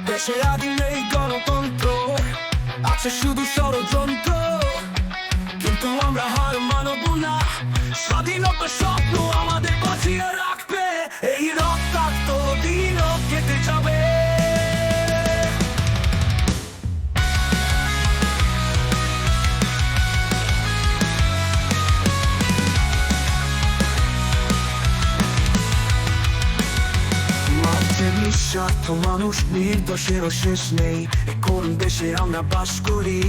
দেশে আদি নেই গণতন্ত্র, আছে শুধু ষড়যন্ত্র, কিন্তু আমরা হার মানব না। স্বাধীনতার স্বপ্ন আমাদের বাঁচিয়ে রাখবে, এই রক্তাক্ত দিনও কেটে যাবে। নিঃস্বার্থ মানুষ, নির্দোষেরও শেষ নেই, এ করুণ দেশে আমরা বাস করি।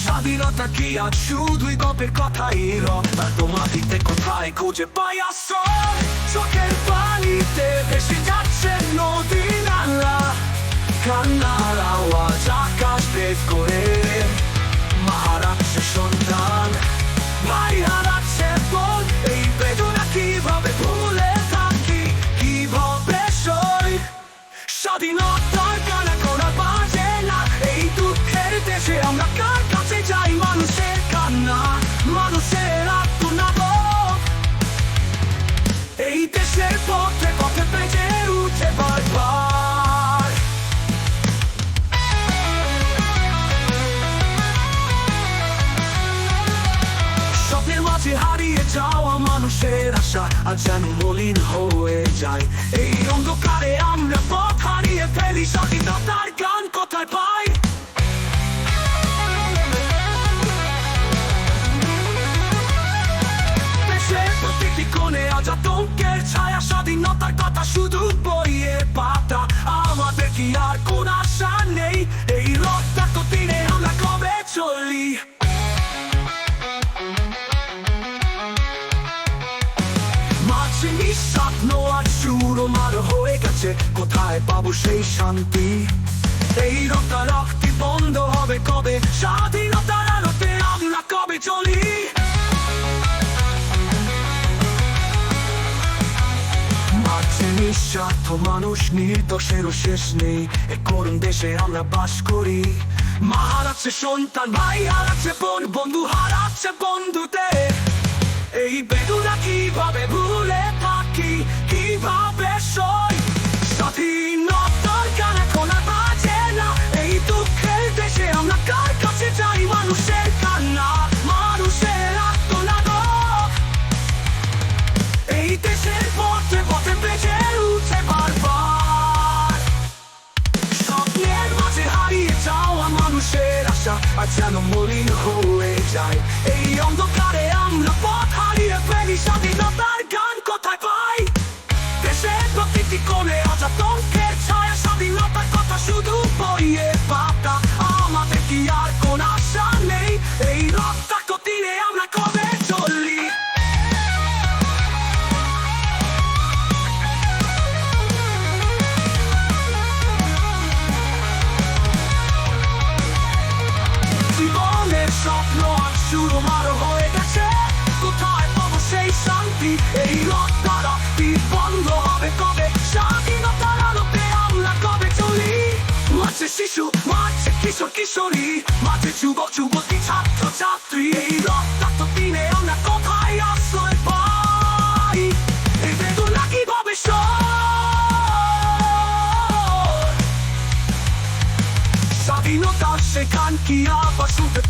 স্বাধীনতা কি আজ শুধুই গল্পের কথাই? রক্তাক্ত মাটিতে কোথায় খুঁজে পাই আশ্রয়? চোখের পানিতে ভেসে যাচ্ছে নদী নালা, কান্নার আওয়াজ আকাশ ভেদ করে। মা হারাচ্ছে সন্তান, ভাই হারাচ্ছে বোন, এই বেদনা কিভাবে ভুলে থাকি, কিভাবে সই? স্বাধীনতার গান এখন আর বাজে না, এই দুঃখের দেশে আমরা কার কাছে যাই? মানুষের কান্না, মানুষের আত্মনাদ, এই দেশের পথে পথে বেজে উঠে বারবার। স্বপ্নের মাঝে হারিয়ে যাওয়া মানুষের আশা আজ যেন মলিন হয়ে যায়। এই অন্ধকারে আমরা পথ হারিয়ে ফেলি, স্বাধীনতার গান কোথায় পাই? দেশের প্রতিটি কোণে আজ আতঙ্কের ছায়া, স্বাধীনতার কথা শুধু বইয়ের পাতা। আমাদের কি আর কোন আশা নেই? এই রক্তাক্ত দিনে আমরা কবে চলি? স্বপ্ন আজ চুরমার হয়ে গেছে, কোথায় পাবো সেই শান্তি? এই রক্তারক্তি বন্ধ হবে কবে? স্বাধীনতার আলোতে আমরা কবে চলি? মাঝে নিঃস্বার্থ মানুষ, নির্দোষেরও শেষ নেই, এ করুণ দেশে আমরা বাস করি। মা হারাচ্ছে সন্তান, ভাই হারাচ্ছে বোন, বন্ধু হারাচ্ছে বন্ধুদের, এই বেদনা কিভাবে ভুলে থাকি, কিভাবে সই? স্বাধীনতার গান এখন আর বাজে না, এই দুঃখের দেশে আমরা কার কাছে যাই? মানুষের কান্না, মানুষের আত্মনাদ, এই দেশের পথে পথে বেজে উঠে বারবার। স্বপ্নের মাঝে হারিয়ে যাওয়া মানুষের আশা আজ যেন মলিন হয়ে যায়। এই অন্ধকারে আমরা পথ হারিয়ে ফেলি, স্বাধীনতার গান কোথায় পাই? দেশের প্রতিটি কোণে আজ আতঙ্কের ছায়া, স্বাধীনতার কথা শুধু বইয়ের পাতা। আমাদের কি আর কোন আশা নেই? এই রক্তাক্ত দিনে আমরা কবে চলি? জীবনের স্বপ্ন আজ চুরমার হয়ে গেছে, কোথায় পাবো সেই শান্তি? এই রক্তারক্তি বন্ধ হবে কবে? স্বাধীনতার আলোতে আমরা কবে চলি? মাঝে শিশু, মাঝে কিশোর কিশোরী, মাঝে যুবক যুবতী, ছাত্র ছাত্রী, এই রক্তাক্ত দিনে আমরা কোথায় আশ্রয় পাই? এই বেদনা কিভাবে সই? স্বাধীনতার সে গান কি আবার শুনতে